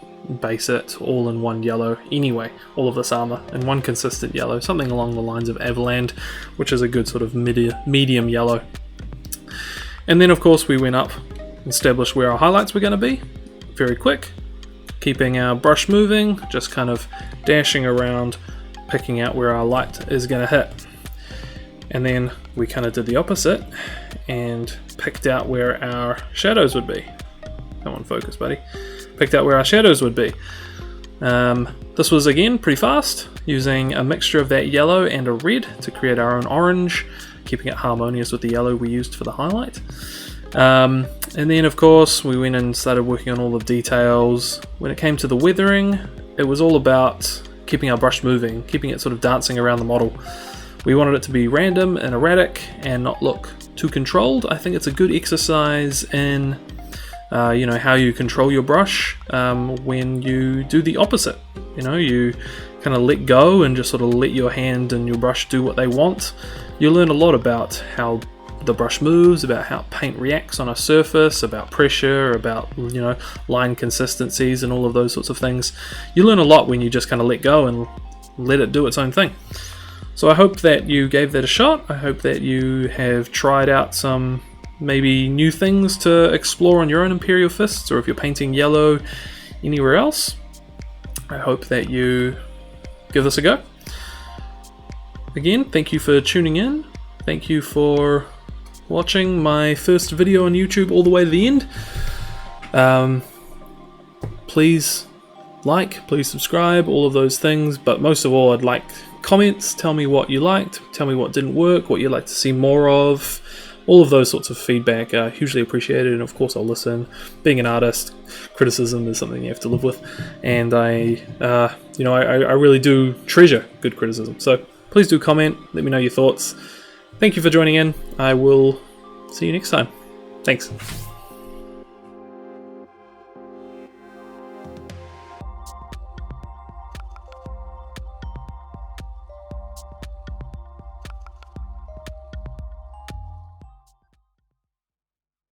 base it all in one yellow anyway, all of this armor in one consistent yellow, something along the lines of Avaland, which is a good sort of medium yellow. And then of course we went up and established where our highlights were going to be, very quick, keeping our brush moving, just kind of dashing around, picking out where our light is going to hit. And then we kind of did the opposite and picked out where our shadows would be. Come on, focus, buddy. Picked out where our shadows would be. This was again pretty fast, using a mixture of that yellow and a red to create our own orange, keeping it harmonious with the yellow we used for the highlight. And then of course we went and started working on all the details. When it came to the weathering, it was all about keeping our brush moving, keeping it sort of dancing around the model. We wanted it to be random and erratic and not look too controlled. I think it's a good exercise in you know, how you control your brush when you do the opposite. You know, you kind of let go and just sort of let your hand and your brush do what they want. You learn a lot about how the brush moves, about how paint reacts on a surface, about pressure, about, you know, line consistencies and all of those sorts of things. You learn a lot when you just kind of let go and let it do its own thing. So I hope that you gave that a shot. I hope that you have tried out some maybe new things to explore on your own Imperial Fists, or if you're painting yellow anywhere else. I hope that you give this a go. Again, thank you for tuning in. Thank you for watching my first video on YouTube all the way to the end. Please like, please subscribe, all of those things, but most of all I'd like comments. Tell me what you liked, tell me what didn't work, what you'd like to see more of. All of those sorts of feedback are hugely appreciated, and of course I'll listen. Being an artist, criticism is something you have to live with, and I really do treasure good criticism. So please do comment, let me know your thoughts. Thank you for joining in. I will see you next time. Thanks.